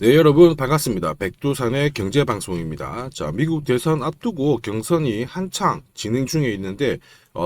네, 여러분 반갑습니다. 백두산의 경제방송입니다. 자, 미국 대선 앞두고 경선이 한창 진행 중에 있는데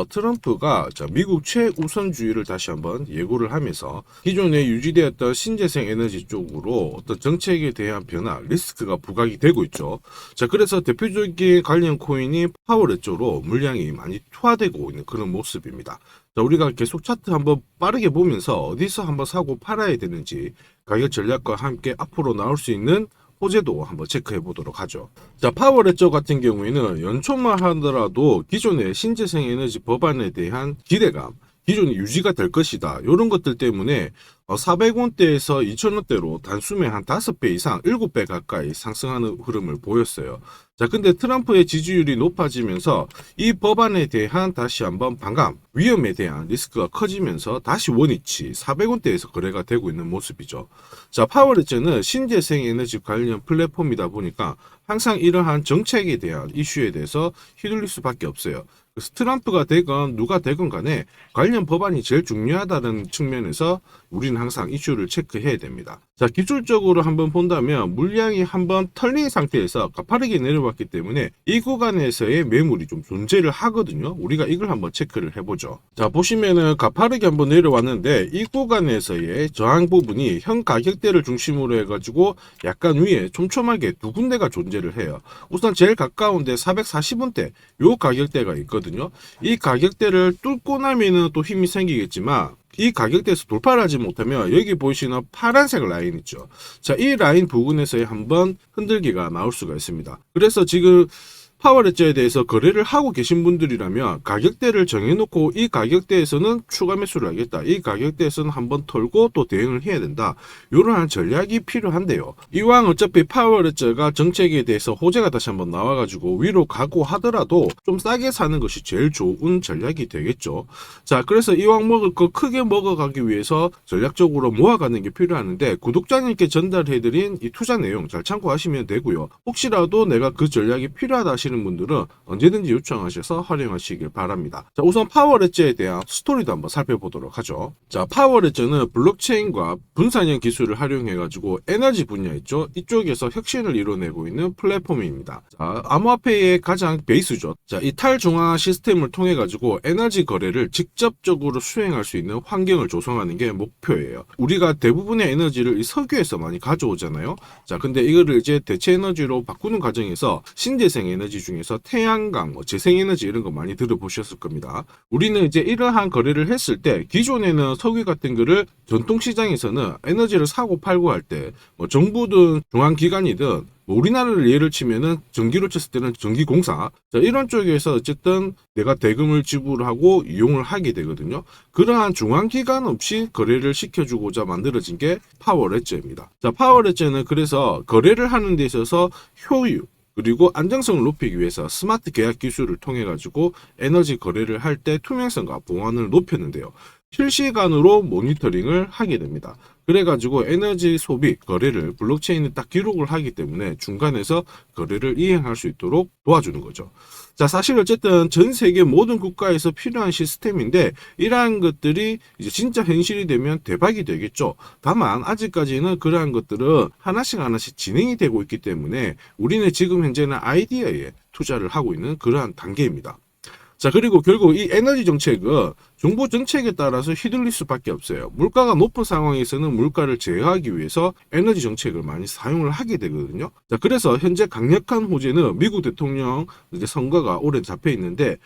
트럼프가 미국 최우선주의를 다시 한번 예고를 하면서 기존에 유지되었던 신재생 에너지 쪽으로 어떤 정책에 대한 변화, 리스크가 부각이 되고 있죠. 자, 그래서 대표적인 관련 코인이 파워레저로 물량이 많이 투하되고 있는 그런 모습입니다. 자, 우리가 계속 차트 한번 빠르게 보면서 어디서 한번 사고 팔아야 되는지 가격 전략과 함께 앞으로 나올 수 있는 호재도 한번 체크해 보도록 하죠. 자, 파워레저 같은 경우에는 연초만 하더라도 기존의 신재생 에너지 법안에 대한 기대감, 기존이 유지가 될 것이다. 이런 것들 때문에 400원대에서 2,000원대로 단숨에 한 5배 이상, 7배 가까이 상승하는 흐름을 보였어요. 자, 근데 트럼프의 지지율이 높아지면서 이 법안에 대한 다시 한번 반감, 위험에 대한 리스크가 커지면서 다시 원위치 400원대에서 거래가 되고 있는 모습이죠. 자, 파워레저는 신재생 에너지 관련 플랫폼이다 보니까 항상 이러한 정책에 대한 이슈에 대해서 휘둘릴 수밖에 없어요. 그래서 트럼프가 되건 누가 되건 간에 관련 법안이 제일 중요하다는 측면에서 우리는 항상 이슈를 체크해야 됩니다. 자, 기술적으로 한번 본다면 물량이 한번 털린 상태에서 가파르게 내려왔기 때문에 이 구간에서의 매물이 좀 존재를 하거든요. 우리가 이걸 한번 체크를 해보죠. 자, 보시면은 가파르게 한번 내려왔는데 이 구간에서의 저항 부분이 현 가격대를 중심으로 해가지고 약간 위에 촘촘하게 두 군데가 존재를 해요. 우선 제일 가까운데 440원대 요 가격대가 있거든요. 이 가격대를 뚫고 나면은 또 힘이 생기겠지만 이 가격대에서 돌파를 하지 못하면 여기 보이시는 파란색 라인 있죠. 자, 이 라인 부근에서의 한번 흔들기가 나올 수가 있습니다. 그래서 지금 파워레저에 대해서 거래를 하고 계신 분들이라면 가격대를 정해놓고 이 가격대에서는 추가 매수를 하겠다. 이 가격대에서는 한번 털고 또 대응을 해야 된다. 이러한 전략이 필요한데요. 이왕 어차피 파워레저가 정책에 대해서 호재가 다시 한번 나와가지고 위로 가고 하더라도 좀 싸게 사는 것이 제일 좋은 전략이 되겠죠. 자, 그래서 이왕 먹을 거 크게 먹어가기 위해서 전략적으로 모아가는 게 필요하는데 구독자님께 전달해드린 이 투자 내용 잘 참고하시면 되고요. 혹시라도 내가 그 전략이 필요하다 하시는 분들은 언제든지 요청하셔서 활용하시길 바랍니다. 자, 우선 파워레저에 대한 스토리도 한번 살펴보도록 하죠. 자, 파워레저는 블록체인과 분산형 기술을 활용해 가지고 에너지 분야 있죠. 이쪽에서 혁신을 이뤄내고 있는 플랫폼입니다. 자, 암호화폐의 가장 베이스죠. 자, 이 탈중앙화 시스템을 통해 가지고 에너지 거래를 직접적으로 수행할 수 있는 환경을 조성하는 게 목표예요. 우리가 대부분의 에너지를 이 석유에서 많이 가져오잖아요. 자, 근데 이거를 이제 대체 에너지로 바꾸는 과정에서 신재생 에너지 중에서 태양광, 재생에너지 이런 거 많이 들어보셨을 겁니다. 우리는 이제 이러한 거래를 했을 때 기존에는 석유 같은 거를 전통시장에서는 에너지를 사고 팔고 할 때 정부든 중앙기관이든 우리나라를 예를 치면은 전기로 쳤을 때는 전기공사, 자, 이런 쪽에서 어쨌든 내가 대금을 지불하고 이용을 하게 되거든요. 그러한 중앙기관 없이 거래를 시켜주고자 만들어진 게 파워레저입니다. 자, 파워레저는 그래서 거래를 하는 데 있어서 효율 그리고 안정성을 높이기 위해서 스마트 계약 기술을 통해 가지고 에너지 거래를 할 때 투명성과 보안을 높였는데요. 실시간으로 모니터링을 하게 됩니다. 그래가지고 에너지 소비, 거래를 블록체인에 딱 기록을 하기 때문에 중간에서 거래를 이행할 수 있도록 도와주는 거죠. 자, 사실 어쨌든 전 세계 모든 국가에서 필요한 시스템인데 이러한 것들이 이제 진짜 현실이 되면 대박이 되겠죠. 다만 아직까지는 그러한 것들은 하나씩 진행이 되고 있기 때문에 우리는 지금 현재는 아이디어에 투자를 하고 있는 그러한 단계입니다. 자, 그리고 결국 이 에너지 정책은 정부 정책에 따라서 휘둘릴 수밖에 없어요. 물가가 높은 상황에서는 물가를 제어하기 위해서 에너지 정책을 많이 사용을 하게 되거든요. 자, 그래서 현재 강력한 호재는 미국 대통령 이제 선거가 올해 잡혀 있는데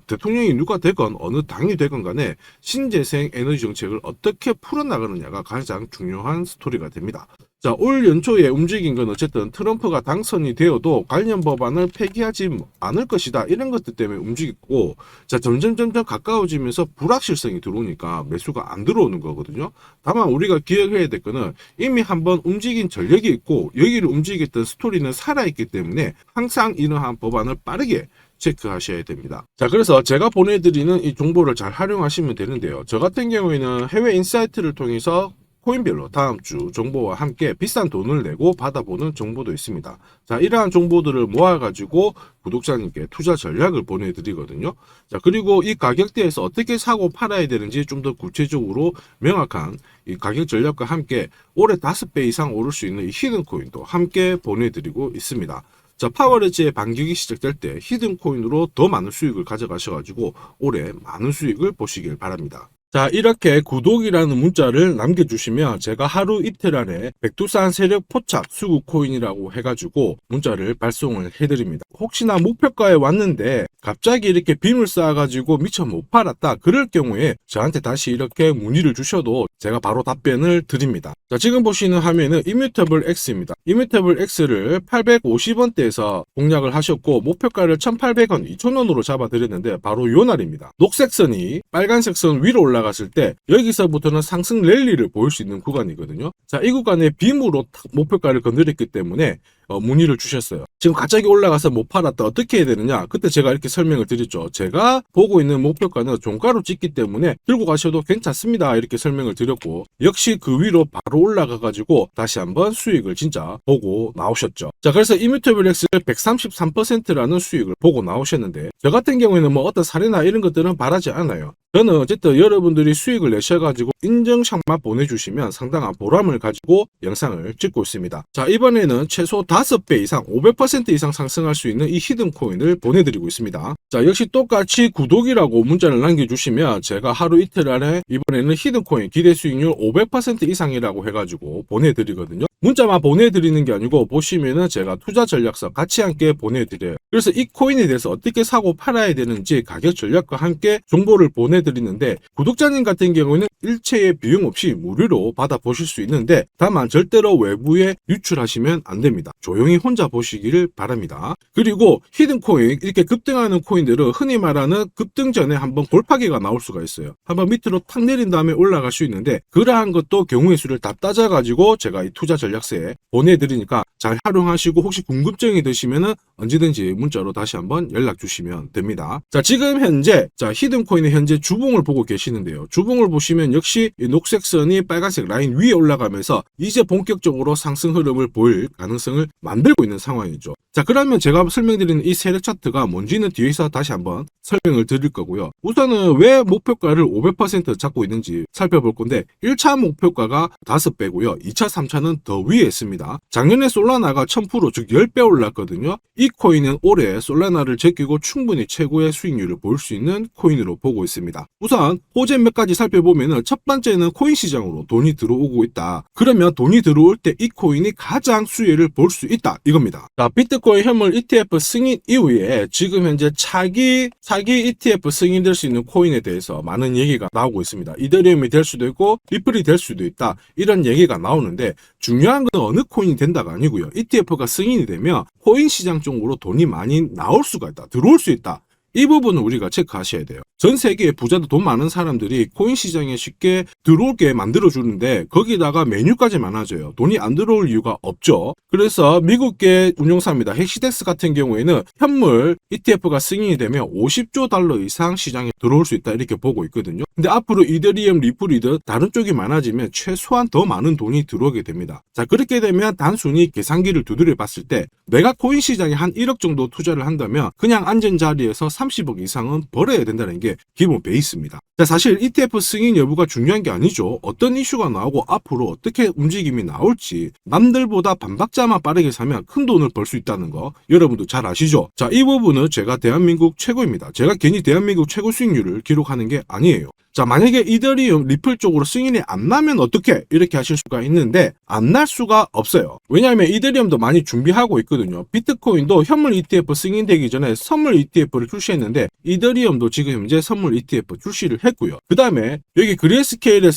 대통령이 누가 되건 어느 당이 되건 간에 신재생 에너지 정책을 어떻게 풀어나가느냐가 가장 중요한 스토리가 됩니다. 자, 올 연초에 움직인 건 어쨌든 트럼프가 당선이 되어도 관련 법안을 폐기하지 않을 것이다. 이런 것들 때문에 움직였고, 자, 점점 가까워지면서 불확실성이 들어오니까 매수가 안 들어오는 거거든요. 다만 우리가 기억해야 될 거는 이미 한번 움직인 전력이 있고 여기를 움직였던 스토리는 살아있기 때문에 항상 이러한 법안을 빠르게 체크하셔야 됩니다. 자, 그래서 제가 보내드리는 이 정보를 잘 활용하시면 되는데요. 저 같은 경우에는 해외 인사이트를 통해서 코인별로 다음 주 정보와 함께 비싼 돈을 내고 받아보는 정보도 있습니다. 자, 이러한 정보들을 모아가지고 구독자님께 투자 전략을 보내드리거든요. 자, 그리고 이 가격대에서 어떻게 사고 팔아야 되는지 좀 더 구체적으로 명확한 이 가격 전략과 함께 올해 5배 이상 오를 수 있는 이 히든코인도 함께 보내드리고 있습니다. 자, 파워레지의 반격이 시작될 때 히든코인으로 더 많은 수익을 가져가셔가지고 올해 많은 수익을 보시길 바랍니다. 자, 이렇게 구독이라는 문자를 남겨주시면 제가 하루 이틀 안에 백두산 세력 포착 수급코인이라고 해가지고 문자를 발송을 해드립니다. 혹시나 목표가에 왔는데 갑자기 이렇게 빔을 쌓아가지고 미처 못 팔았다 그럴 경우에 저한테 다시 이렇게 문의를 주셔도 제가 바로 답변을 드립니다. 자, 지금 보시는 화면은 이뮤터블 X입니다. 이뮤터블 X를 850원대에서 공략을 하셨고 목표가를 1800원, 2000원으로 잡아드렸는데 바로 요 날입니다. 녹색 선이 빨간색 선 위로 올라갔을 때 여기서부터는 상승 랠리를 보일 수 있는 구간이거든요. 자, 이 구간에 빔으로 목표가를 건드렸기 때문에 문의를 주셨어요. 지금 갑자기 올라가서 못 팔았다 어떻게 해야 되느냐, 그때 제가 이렇게 설명을 드렸죠. 제가 보고 있는 목표가는 종가로 찍기 때문에 들고 가셔도 괜찮습니다 이렇게 설명을 드렸고, 역시 그 위로 바로 올라가 가지고 다시 한번 수익을 진짜 보고 나오셨죠. 자, 그래서 이뮤터블 X를 133%라는 수익을 보고 나오셨는데 저 같은 경우에는 뭐 어떤 사례나 이런 것들은 바라지 않아요. 저는 어쨌든 여러분들이 수익을 내셔가지고 인증샷만 보내주시면 상당한 보람을 가지고 영상을 찍고 있습니다. 자, 이번에는 최소 5배 이상 500% 이상 상승할 수 있는 이 히든코인을 보내드리고 있습니다. 자, 역시 똑같이 구독이라고 문자를 남겨주시면 제가 하루 이틀 안에 이번에는 히든코인 기대 수익률 500% 이상이라고 해가지고 보내드리거든요. 문자만 보내드리는 게 아니고 보시면은 제가 투자 전략서 같이 함께 보내드려요. 그래서 이 코인에 대해서 어떻게 사고 팔아야 되는지 가격 전략과 함께 정보를 보내드리는데 구독자님 같은 경우는 일체의 비용 없이 무료로 받아보실 수 있는데 다만 절대로 외부에 유출하시면 안 됩니다. 조용히 혼자 보시기를 바랍니다. 그리고 히든코인 이렇게 급등하는 코인들은 흔히 말하는 급등 전에 한번 골파기가 나올 수가 있어요. 한번 밑으로 탁 내린 다음에 올라갈 수 있는데 그러한 것도 경우의 수를 다 따져가지고 제가 이 투자 전략서에 보내드리니까 잘 활용하시고 혹시 궁금증이 드시면은 언제든지 문자로 다시 한번 연락 주시면 됩니다. 자, 지금 현재 히든코인의 현재 주봉을 보고 계시는데요. 주봉을 보시면 역시 이 녹색 선이 빨간색 라인 위에 올라가면서 이제 본격적으로 상승 흐름을 보일 가능성을 만들고 있는 상황이죠. 자, 그러면 제가 설명드리는 이 세력 차트가 뭔지는 뒤에서 다시 한번 설명을 드릴 거고요. 우선은 왜 목표가를 500% 잡고 있는지 살펴볼 건데 1차 목표가가 5배고요. 2차, 3차는 더 위에 있습니다. 작년에 솔라나가 1000% 즉 10배 올랐거든요. 이 코인은 올해 솔라나를 제끼고 충분히 최고의 수익률을 볼 수 있는 코인으로 보고 있습니다. 우선 호재 몇 가지 살펴보면은 첫 번째는 코인 시장으로 돈이 들어오고 있다. 그러면 돈이 들어올 때 이 코인이 가장 수혜를 볼 수 있다 이겁니다. 자, 비트코인 현물 ETF 승인 이후에 지금 현재 차기 ETF 승인될 수 있는 코인에 대해서 많은 얘기가 나오고 있습니다. 이더리움이 될 수도 있고 리플이 될 수도 있다 이런 얘기가 나오는데 중요한 건 어느 코인이 된다가 아니고요. ETF가 승인이 되면 코인 시장 쪽으로 돈이 많이 나올 수가 있다, 들어올 수 있다. 이 부분은 우리가 체크하셔야 돼요. 전 세계의 부자도 돈 많은 사람들이 코인 시장에 쉽게 들어올게 만들어주는데 거기다가 메뉴까지 많아져요. 돈이 안 들어올 이유가 없죠. 그래서 미국계 운용사입니다. 헥시덱스 같은 경우에는 현물 ETF가 승인이 되면 50조 달러 이상 시장에 들어올 수 있다 이렇게 보고 있거든요. 근데 앞으로 이더리움, 리플이든 다른 쪽이 많아지면 최소한 더 많은 돈이 들어오게 됩니다. 자, 그렇게 되면 단순히 계산기를 두드려 봤을 때 내가 코인 시장에 한 1억 정도 투자를 한다면 그냥 앉은 자리에서 30억 이상은 벌어야 된다는 게 기본 베이스입니다. 자, 사실 ETF 승인 여부가 중요한 게 아니죠. 어떤 이슈가 나오고 앞으로 어떻게 움직임이 나올지 남들보다 반박자만 빠르게 사면 큰 돈을 벌 수 있다는 거 여러분도 잘 아시죠? 자, 이 부분은 제가 대한민국 최고입니다. 제가 괜히 대한민국 최고 수익률을 기록하는 게 아니에요. 자, 만약에 이더리움, 리플 쪽으로 승인이 안 나면 어떻게 이렇게 하실 수가 있는데 안 날 수가 없어요. 왜냐하면 이더리움도 많이 준비하고 있거든요. 비트코인도 현물 ETF 승인되기 전에 선물 ETF를 출시했는데 이더리움도 지금 현재 선물 ETF 출시를 했고요. 그 다음에 여기 그레이스케일이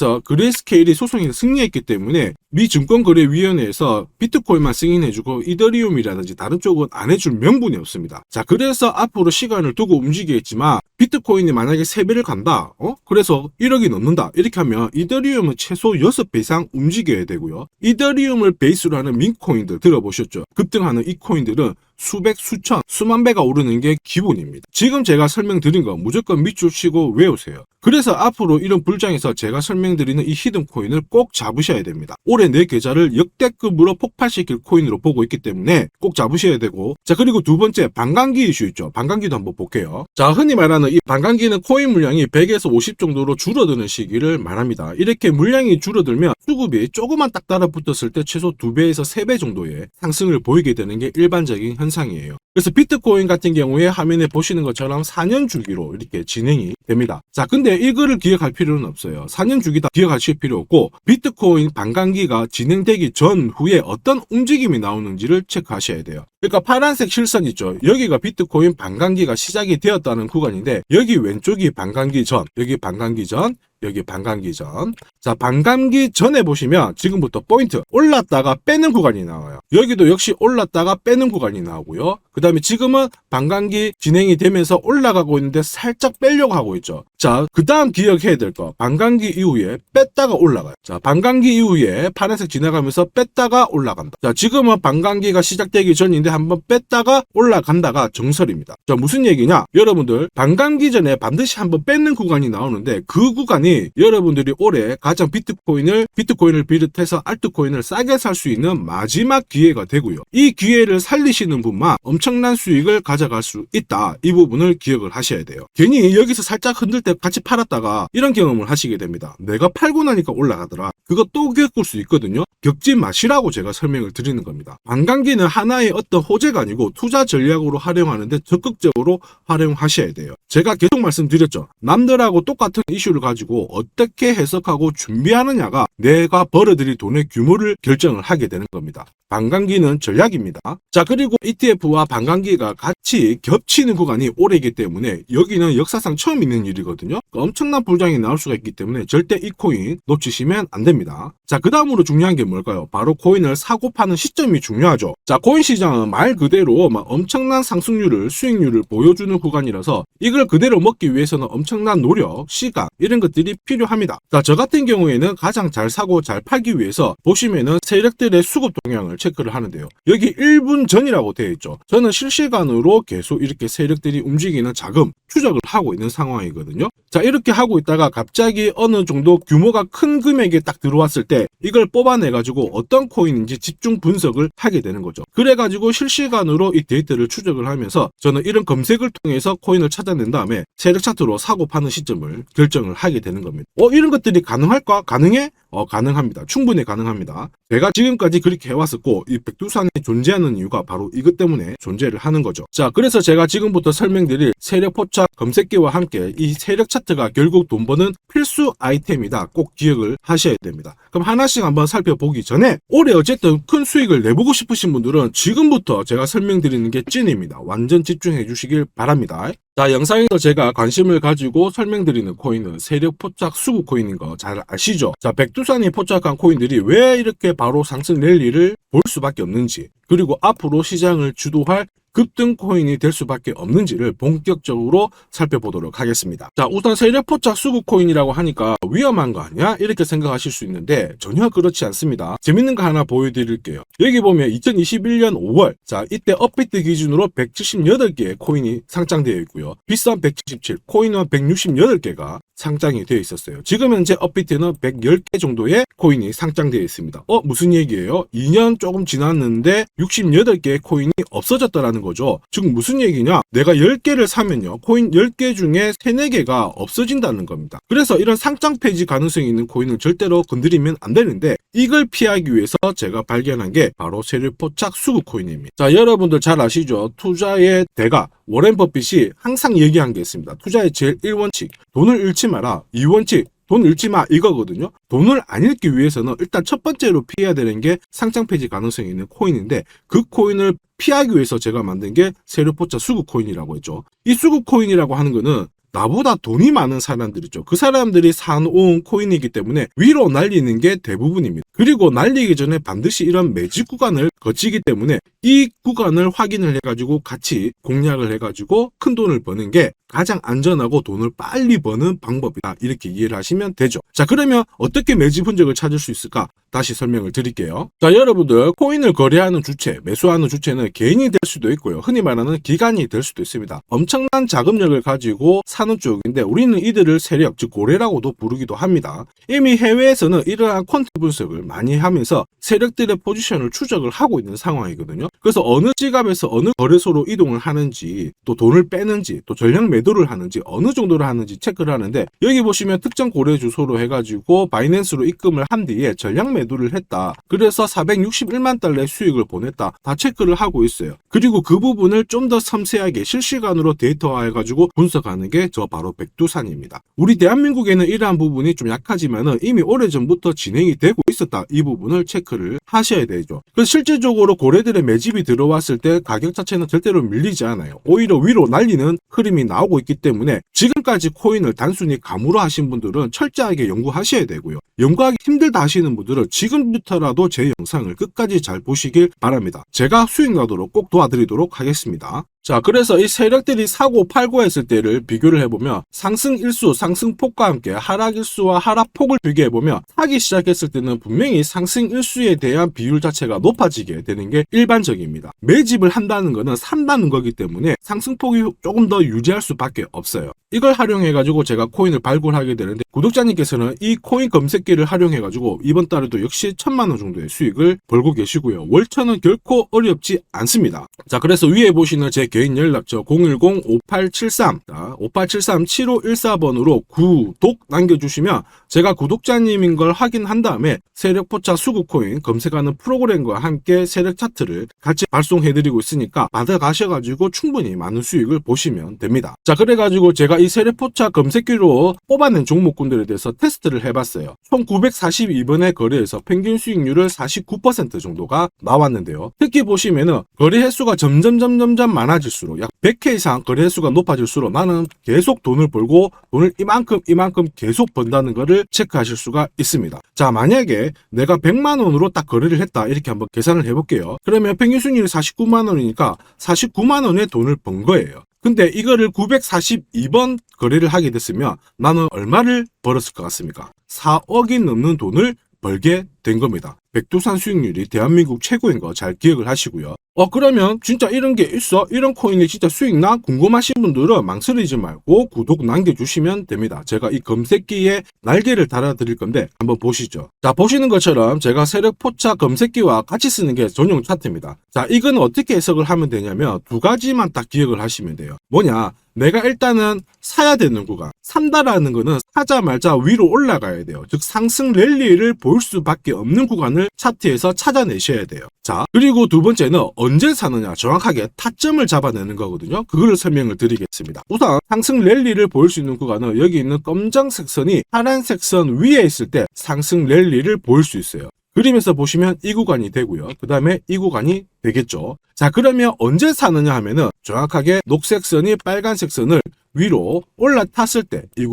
소송에서 승리했기 때문에 미 증권거래위원회에서 비트코인만 승인해주고 이더리움이라든지 다른 쪽은 안 해줄 명분이 없습니다. 자, 그래서 앞으로 시간을 두고 움직이겠지만 비트코인이 만약에 3배를 간다, 그래서 1억이 넘는다 이렇게 하면 이더리움은 최소 6배 이상 움직여야 되고요. 이더리움을 베이스로 하는 민코인들 들어보셨죠? 급등하는 이 코인들은 수백, 수천, 수만 배가 오르는 게 기본입니다. 지금 제가 설명드린 거 무조건 밑줄 치고 외우세요. 그래서 앞으로 이런 불장에서 제가 설명드리는 이 히든코인을 꼭 잡으셔야 됩니다. 올해 내 계좌를 역대급으로 폭발시킬 코인으로 보고 있기 때문에 꼭 잡으셔야 되고, 자, 그리고 두 번째 반감기 이슈 있죠. 반감기도 한번 볼게요. 자, 흔히 말하는 이 반감기는 코인 물량이 100에서 50 정도로 줄어드는 시기를 말합니다. 이렇게 물량이 줄어들면 수급이 조금만 딱 달라붙었을 때 최소 2배에서 3배 정도의 상승을 보이게 되는 게 일반적인 현상이에요. 그래서 비트코인 같은 경우에 화면에 보시는 것처럼 4년 주기로 이렇게 진행이 됩니다. 자, 근데 이거를 기억할 필요는 없어요. 4년 주기 다 기억하실 필요 없고, 비트코인 반감기가 진행되기 전후에 어떤 움직임이 나오는지를 체크하셔야 돼요. 그러니까 파란색 실선 있죠. 여기가 비트코인 반감기가 시작이 되었다는 구간인데, 여기 왼쪽이 반감기 전, 여기 반감기 전, 여기 반감기 전. 자, 반감기 전에 보시면 지금부터 포인트 올랐다가 빼는 구간이 나와요. 여기도 역시 올랐다가 빼는 구간이 나오고요. 그 다음에 지금은 반감기 진행이 되면서 올라가고 있는데 살짝 빼려고 하고 있죠. 자, 그 다음 기억해야 될 거, 반감기 이후에 뺐다가 올라가요. 자, 반감기 이후에 파란색 지나가면서 뺐다가 올라간다. 자, 지금은 반감기가 시작되기 전인데 한번 뺐다가 올라간다가 정설입니다. 자, 무슨 얘기냐? 여러분들 반감기 전에 반드시 한번 뺏는 구간이 나오는데, 그 구간이 여러분들이 올해 가장 비트코인을 비롯해서 알트코인을 싸게 살 수 있는 마지막 기회가 되고요. 이 기회를 살리시는 분만 엄청난 수익을 가져갈 수 있다. 이 부분을 기억을 하셔야 돼요. 괜히 여기서 살짝 흔들 때 같이 팔았다가 이런 경험을 하시게 됩니다. 내가 팔고 나니까 올라가더라. 그거 또 겪을 수 있거든요. 겪지 마시라고 제가 설명을 드리는 겁니다. 반감기는 하나의 어떤 호재가 아니고 투자 전략으로 활용하는데 적극적으로 활용하셔야 돼요. 제가 계속 말씀드렸죠. 남들하고 똑같은 이슈를 가지고 어떻게 해석하고 준비하느냐가 내가 벌어들일 돈의 규모를 결정을 하게 되는 겁니다. 반감기는 전략입니다. 자, 그리고 ETF와 반감기가 같이 겹치는 구간이 올해이기 때문에 여기는 역사상 처음 있는 일이거든요. 엄청난 불장이 나올 수가 있기 때문에 절대 이 코인 놓치시면 안 됩니다. 자, 그 다음으로 중요한 게 뭘까요? 바로 코인을 사고 파는 시점이 중요하죠. 자, 코인 시장은 말 그대로 엄청난 상승률을, 수익률을 보여주는 구간이라서 이걸 그대로 먹기 위해서는 엄청난 노력, 시간 이런 것들이 필요합니다. 자, 저 같은 경우에는 가장 잘 사고 잘 팔기 위해서 보시면은 세력들의 수급 동향을 체크를 하는데요. 여기 1분 전이라고 되어 있죠. 저는 실시간으로 계속 이렇게 세력들이 움직이는 자금 추적을 하고 있는 상황이거든요. 자, 이렇게 하고 있다가 갑자기 어느 정도 규모가 큰 금액이 딱 들어왔을 때 이걸 뽑아내가지고 어떤 코인인지 집중 분석을 하게 되는 거죠. 그래가지고 실시간으로 이 데이터를 추적을 하면서 저는 이런 검색을 통해서 코인을 찾아낸 다음에 세력 차트로 사고 파는 시점을 결정을 하게 되는 겁니다. 이런 것들이 가능할까? 가능해? 가능합니다. 충분히 가능합니다. 제가 지금까지 그렇게 해왔었고, 이 백두산이 존재하는 이유가 바로 이것 때문에 존재를 하는 거죠. 자, 그래서 제가 지금부터 설명드릴 세력 포착 검색기와 함께 이 세력 차트가 결국 돈 버는 필수 아이템이다. 꼭 기억을 하셔야 됩니다. 그럼 하나씩 한번 살펴보기 전에 올해 어쨌든 큰 수익을 내보고 싶으신 분들은 지금부터 제가 설명드리는 게 찐입니다. 완전 집중해 주시길 바랍니다. 자, 영상에서 제가 관심을 가지고 설명드리는 코인은 세력 포착 수급 코인인 거 잘 아시죠? 자, 백두산이 포착한 코인들이 왜 이렇게 바로 상승 랠리를 볼 수밖에 없는지, 그리고 앞으로 시장을 주도할 급등 코인이 될 수밖에 없는지를 본격적으로 살펴보도록 하겠습니다. 자, 우선 세력 포착 수급 코인이라고 하니까 위험한 거 아니야? 이렇게 생각하실 수 있는데 전혀 그렇지 않습니다. 재밌는 거 하나 보여드릴게요. 여기 보면 2021년 5월, 자, 이때 업비트 기준으로 178개의 코인이 상장되어 있고요. 비싼 177, 코인은 168개가 상장이 되어 있었어요. 지금 현재 업비트는 110개 정도의 코인이 상장되어 있습니다. 무슨 얘기예요? 2년 조금 지났는데 68개의 코인이 없어졌다라는 거죠. 즉 무슨 얘기냐? 내가 10개를 사면요, 코인 10개 중에 3, 4개가 없어진다는 겁니다. 그래서 이런 상장 폐지 가능성이 있는 코인은 절대로 건드리면 안 되는데, 이걸 피하기 위해서 제가 발견한 게 바로 세력 포착 수급 코인입니다. 자, 여러분들 잘 아시죠? 투자의 대가 워렌 버핏이 항상 얘기한 게 있습니다. 투자의 제일 1원칙, 돈을 잃지 마라. 2원칙, 돈 잃지 마, 이거거든요. 돈을 안 잃기 위해서는 일단 첫 번째로 피해야 되는 게 상장 폐지 가능성이 있는 코인인데, 그 코인을 피하기 위해서 제가 만든 게 세력 포착 수급 코인이라고 했죠. 이 수급 코인이라고 하는 거는 나보다 돈이 많은 사람들이죠. 그 사람들이 사놓은 코인이기 때문에 위로 날리는 게 대부분입니다. 그리고 날리기 전에 반드시 이런 매집 구간을 거치기 때문에 이 구간을 확인을 해가지고 같이 공략을 해가지고 큰 돈을 버는 게 가장 안전하고 돈을 빨리 버는 방법이다. 이렇게 이해를 하시면 되죠. 자, 그러면 어떻게 매집 흔적을 찾을 수 있을까? 다시 설명을 드릴게요. 자, 여러분들 코인을 거래하는 주체, 매수하는 주체는 개인이 될 수도 있고요. 흔히 말하는 기관이 될 수도 있습니다. 엄청난 자금력을 가지고 사는 쪽인데 우리는 이들을 세력, 즉 고래라고도 부르기도 합니다. 이미 해외에서는 이러한 퀀트 분석을 많이 하면서 세력들의 포지션을 추적을 하고 있는 상황이거든요. 그래서 어느 지갑에서 어느 거래소로 이동을 하는지, 또 돈을 빼는지, 또 전량 매도를 하는지, 어느 정도를 하는지 체크를 하는데, 여기 보시면 특정 거래 주소로 해가지고 바이낸스로 입금을 한 뒤에 전량 매도를 했다. 그래서 461만 달러의 수익을 보냈다. 다 체크를 하고 있어요. 그리고 그 부분을 좀 더 섬세하게 실시간으로 데이터화해가지고 분석하는 게 저 바로 백두산입니다. 우리 대한민국에는 이러한 부분이 좀 약하지만은 이미 오래전부터 진행이 되고 있었다. 이 부분을 체크를 하셔야 되죠. 그래서 실질적으로 고래들의 매집이 들어왔을 때 가격 자체는 절대로 밀리지 않아요. 오히려 위로 날리는 흐름이 나오고 있기 때문에 지금까지 코인을 단순히 감으로 하신 분들은 철저하게 연구하셔야 되고요. 연구하기 힘들다 하시는 분들은 지금부터라도 제 영상을 끝까지 잘 보시길 바랍니다. 제가 수익 나도록 꼭 도와드리도록 하겠습니다. 자, 그래서 이 세력들이 사고 팔고 했을 때를 비교를 해보면 상승 일수, 상승폭과 함께 하락 일수와 하락폭을 비교해보면 사기 시작했을 때는 분명히 상승 일수에 대한 비율 자체가 높아지게 되는 게 일반적입니다. 매집을 한다는 거는 산다는 거기 때문에 상승폭이 조금 더 유지할 수밖에 없어요. 이걸 활용해가지고 제가 코인을 발굴하게 되는데 구독자님께서는 이 코인 검색기를 활용해가지고 이번 달에도 역시 1,000만 원 정도의 수익을 벌고 계시고요. 월천은 결코 어렵지 않습니다. 자, 그래서 위에 보시는 제 개인 연락처 010-5873 5873-7514번으로 구독 남겨주시면 제가 구독자님인 걸 확인한 다음에 세력포차 수급코인 검색하는 프로그램과 함께 세력 차트를 같이 발송해드리고 있으니까 받아가셔가지고 충분히 많은 수익을 보시면 됩니다. 자, 그래가지고 제가 이 세력포차 검색기로 뽑아낸 종목군들에 대해서 테스트를 해봤어요. 총 942번의 거래에서 평균 수익률을 49% 정도가 나왔는데요. 특히 보시면은 거래 횟수가 점점 많아질수록 약 100회 이상 거래 횟수가 높아질수록 나는 계속 돈을 벌고 돈을 이만큼 계속 번다는 거를 체크하실 수가 있습니다. 자, 만약에 내가 100만 원으로 딱 거래를 했다. 이렇게 한번 계산을 해볼게요. 그러면 평균 수익률이 49만 원이니까 49만 원의 돈을 번 거예요. 근데 이거를 942번 거래를 하게 됐으면 나는 얼마를 벌었을 것 같습니까? 4억이 넘는 돈을 벌게 된 겁니다. 백두산 수익률이 대한민국 최고인 거 잘 기억을 하시고요. 그러면 진짜 이런 게 있어? 이런 코인이 진짜 수익 나? 궁금하신 분들은 망설이지 말고 구독 남겨주시면 됩니다. 제가 이 검색기에 날개를 달아드릴 건데 한번 보시죠. 자, 보시는 것처럼 제가 세력포차 검색기와 같이 쓰는 게 전용 차트입니다. 자, 이건 어떻게 해석을 하면 되냐면 두 가지만 딱 기억을 하시면 돼요. 뭐냐? 내가 일단은 사야 되는 구간, 산다라는 거는 사자마자 위로 올라가야 돼요. 즉 상승 랠리를 볼 수밖에 없는 구간을 차트에서 찾아내셔야 돼요. 자, 그리고 두 번째는 언제 사느냐, 정확하게 타점을 잡아내는 거거든요. 그거를 설명을 드리겠습니다. 우선 상승 랠리를 볼 수 있는 구간은 여기 있는 검정색 선이 파란색 선 위에 있을 때 상승 랠리를 볼 수 있어요. 그림에서 보시면 이 구간이 되고요. 그 다음에 이 구간이 되겠죠. 자, 그러면 언제 사느냐 하면은 정확하게 녹색 선이 빨간색 선을 위로 올라탔을 때 이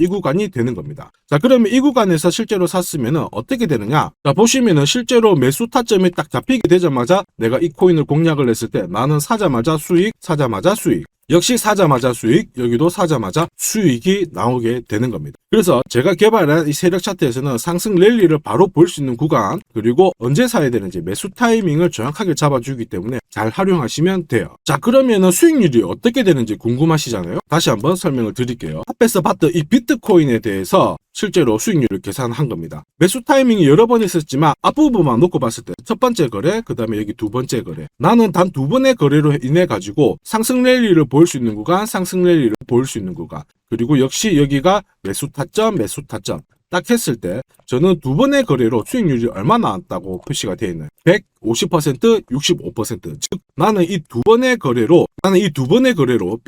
구간이 되는 겁니다. 자, 그러면 이 구간에서 실제로 샀으면은 어떻게 되느냐? 자, 보시면은 실제로 매수 타점이 딱 잡히게 되자마자 내가 이 코인을 공략을 했을 때 나는 사자마자 수익, 사자마자 수익. 역시 사자마자 수익, 여기도 사자마자 수익이 나오게 되는 겁니다. 그래서 제가 개발한 이 세력 차트에서는 상승 랠리를 바로 볼 수 있는 구간, 그리고 언제 사야 되는지 매수 타이밍을 정확하게 잡아주기 때문에 잘 활용하시면 돼요. 자, 그러면은 수익률이 어떻게 되는지 궁금하시잖아요. 다시 한번 설명을 드릴게요. 앞에서 봤던 이 비트코인에 대해서 실제로 수익률을 계산한 겁니다. 매수 타이밍이 여러 번 있었지만 앞부분만 놓고 봤을 때 첫 번째 거래, 그 다음에 여기 두 번째 거래. 나는 단 두 번의 거래로 인해 가지고 상승 랠리를 볼 수 있는 구간, 상승 랠리를 볼 수 있는 구간. 그리고 역시 여기가 매수 타점 딱 했을 때 저는 두 번의 거래로 수익률이 얼마 나왔다고 표시가 되어 있나요? 150%, 65%. 즉 나는 이 두 번의 거래로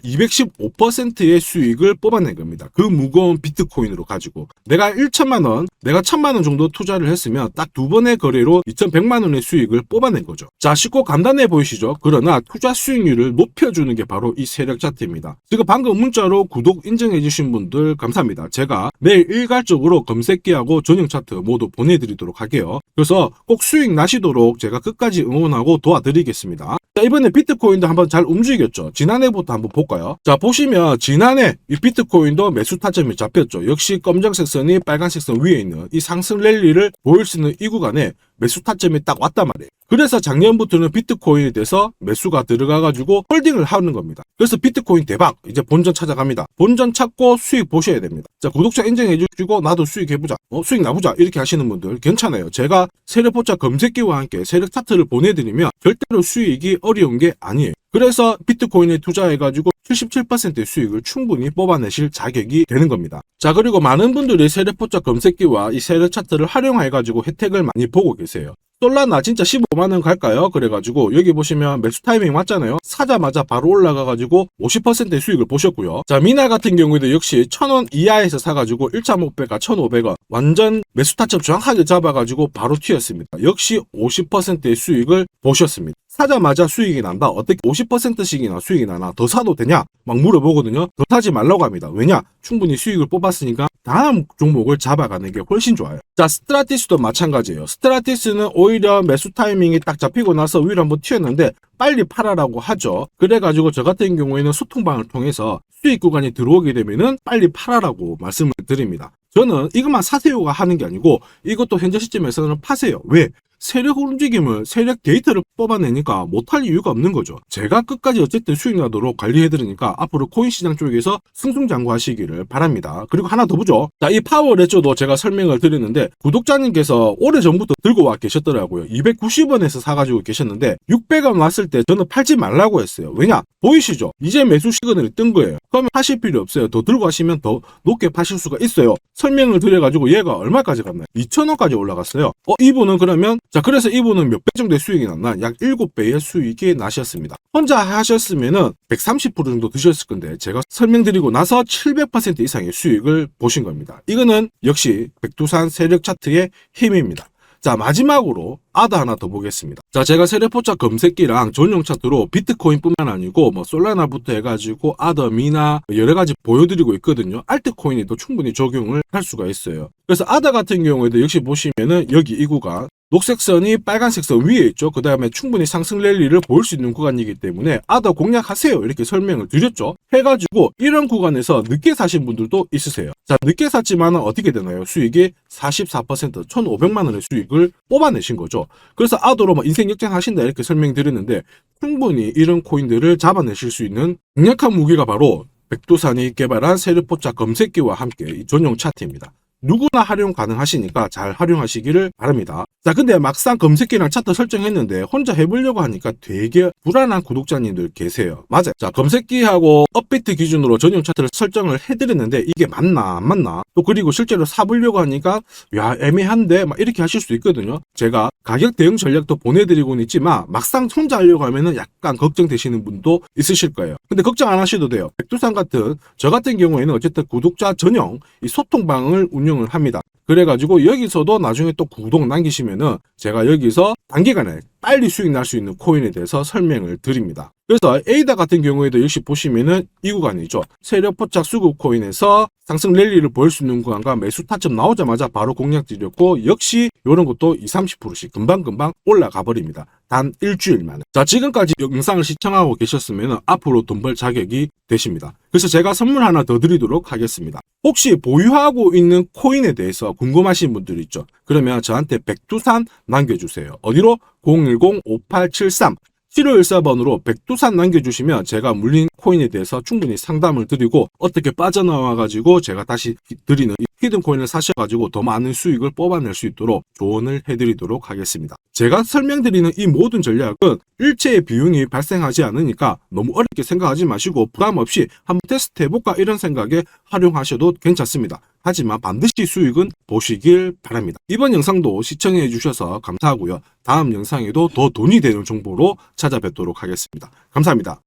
215%의 수익을 뽑아낸 겁니다. 그 무거운 비트코인으로 가지고 내가 1천만 원, 내가 1,000만 원 정도 투자를 했으면 딱 두 번의 거래로 2,100만 원의 수익을 뽑아낸 거죠. 자, 쉽고 간단해 보이시죠? 그러나 투자 수익률을 높여주는 게 바로 이 세력 차트입니다. 지금 방금 문자로 구독 인증해 주신 분들 감사합니다. 제가 매일 일괄적으로 검색기하고 전용 차트 모두 보내드리도록 할게요. 그래서 꼭 수익 나시도록 제가 끝까지 응원하고 도와드리겠습니다. 자, 이번에 비트코인도 한번 잘 움직였죠. 지난해부터 한번 볼까요? 자, 보시면 지난해 이 비트코인도 매수 타점이 잡혔죠. 역시 검정색 선이 빨간색 선 위에 있는 이 상승 랠리를 보일 수 있는 이 구간에 매수 타점이 딱 왔단 말이에요. 그래서 작년부터는 비트코인에 대해서 매수가 들어가가지고 홀딩을 하는 겁니다. 그래서 비트코인 대박, 이제 본전 찾아갑니다. 본전 찾고 수익 보셔야 됩니다. 자, 구독자 인정해주시고 나도 수익 해보자, 수익 나보자 이렇게 하시는 분들 괜찮아요. 제가 세력포착 검색기와 함께 세력 차트를 보내드리면 절대로 수익이 어려운 게 아니에요. 그래서 비트코인에 투자해가지고 77%의 수익을 충분히 뽑아내실 자격이 되는 겁니다. 자, 그리고 많은 분들이 세력포착 검색기와 이 세력 차트를 활용해가지고 혜택을 많이 보고 계세요. 솔라나 진짜 15만원 갈까요? 그래가지고 여기 보시면 매수 타이밍 왔잖아요. 사자마자 바로 올라가가지고 50%의 수익을 보셨고요. 자, 미나 같은 경우에도 역시 1000원 이하에서 사가지고 1차 목표가 1500원 완전 매수 타점 정확하게 잡아가지고 바로 튀었습니다. 역시 50%의 수익을 보셨습니다. 사자마자 수익이 난다. 어떻게 50%씩이나 수익이 나나? 더 사도 되냐? 막 물어보거든요. 더 사지 말라고 합니다. 왜냐? 충분히 수익을 뽑았으니까 다음 종목을 잡아가는 게 훨씬 좋아요. 자, 스트라티스도 마찬가지예요. 스트라티스는 오히려 매수 타이밍이 딱 잡히고 나서 위로 한번 튀었는데 빨리 팔아라고 하죠. 그래가지고 저 같은 경우에는 소통방을 통해서 수익 구간이 들어오게 되면은 빨리 팔아라고 말씀을 드립니다. 저는 이것만 사세요가 하는 게 아니고 이것도 현재 시점에서는 파세요. 왜? 세력 움직임을 세력 데이터를 뽑아내니까 못할 이유가 없는 거죠. 제가 끝까지 어쨌든 수익 나도록 관리해드리니까 앞으로 코인 시장 쪽에서 승승장구하시기를 바랍니다. 그리고 하나 더 보죠. 자, 이 파워레저도 제가 설명을 드렸는데 구독자님께서 오래전부터 들고 와 계셨더라고요. 290원에서 사가지고 계셨는데 600원 왔을 때 저는 팔지 말라고 했어요. 왜냐? 보이시죠? 이제 매수 시그널이 뜬 거예요. 그러면 하실 필요 없어요. 더 들고 가시면 더 높게 파실 수가 있어요. 설명을 드려가지고 얘가 얼마까지 갔나요? 2,000원까지 올라갔어요. 이분은 그러면 자, 그래서 이분은 몇 배 정도의 수익이 났나? 약 7배의 수익이 나셨습니다. 혼자 하셨으면은 130% 정도 드셨을 건데 제가 설명드리고 나서 700% 이상의 수익을 보신 겁니다. 이거는 역시 백두산 세력 차트의 힘입니다. 자, 마지막으로 아더 하나 더 보겠습니다. 자, 제가 세력포착 검색기랑 전용 차트로 비트코인뿐만 아니고 뭐 솔라나부터 해가지고 아더, 미나 여러 가지 보여드리고 있거든요. 알트코인에도 충분히 적용을 할 수가 있어요. 그래서 아더 같은 경우에도 역시 보시면은 여기 이 구간 녹색 선이 빨간색 선 위에 있죠. 그 다음에 충분히 상승 랠리를 보일 수 있는 구간이기 때문에 아더 공략하세요 이렇게 설명을 드렸죠. 해가지고 이런 구간에서 늦게 사신 분들도 있으세요. 자, 늦게 샀지만 어떻게 되나요? 수익이 44% 1,500만 원의 수익을 뽑아내신 거죠. 그래서 아더로 뭐 인생 역전하신다 이렇게 설명드렸는데 충분히 이런 코인들을 잡아내실 수 있는 강력한 무기가 바로 백두산이 개발한 세력포착 검색기와 함께 이 전용 차트입니다. 누구나 활용 가능하시니까 잘 활용하시기를 바랍니다. 자, 근데 막상 검색기랑 차트 설정했는데 혼자 해보려고 하니까 되게 불안한 구독자님들 계세요. 맞아요. 자, 검색기하고 업비트 기준으로 전용 차트를 설정을 해드렸는데 이게 맞나 안 맞나? 또 그리고 실제로 사보려고 하니까 야, 애매한데 막 이렇게 하실 수 있거든요. 제가 가격 대응 전략도 보내드리고는 있지만 막상 혼자 하려고 하면은 약간 걱정되시는 분도 있으실 거예요. 근데 걱정 안 하셔도 돼요. 백두산 같은 저 같은 경우에는 어쨌든 구독자 전용 이 소통방을 운영을 합니다. 그래가지고 여기서도 나중에 또 구독 남기시면은 제가 여기서 단기간에 빨리 수익 날 수 있는 코인에 대해서 설명을 드립니다. 그래서 에이다 같은 경우에도 역시 보시면은 이 구간이죠. 세력포착 수급 코인에서 상승 랠리를 보일 수 있는 구간과 매수 타점 나오자마자 바로 공략 드렸고 역시 이런 것도 20-30%씩 금방금방 올라가 버립니다. 단 일주일 만에. 자, 지금까지 영상을 시청하고 계셨으면 앞으로 돈 벌 자격이 되십니다. 그래서 제가 선물 하나 더 드리도록 하겠습니다. 혹시 보유하고 있는 코인에 대해서 궁금하신 분들 있죠? 그러면 저한테 백두산 남겨주세요. 어디로? 010-5873 7514번으로 백두산 남겨주시면 제가 물린 코인에 대해서 충분히 상담을 드리고 어떻게 빠져나와가지고 제가 다시 드리는 이 히든 코인을 사셔가지고 더 많은 수익을 뽑아낼 수 있도록 조언을 해드리도록 하겠습니다. 제가 설명드리는 이 모든 전략은 일체의 비용이 발생하지 않으니까 너무 어렵게 생각하지 마시고 부담 없이 한번 테스트 해볼까 이런 생각에 활용하셔도 괜찮습니다. 하지만 반드시 수익은 보시길 바랍니다. 이번 영상도 시청해 주셔서 감사하고요. 다음 영상에도 더 돈이 되는 정보로 찾아뵙도록 하겠습니다. 감사합니다.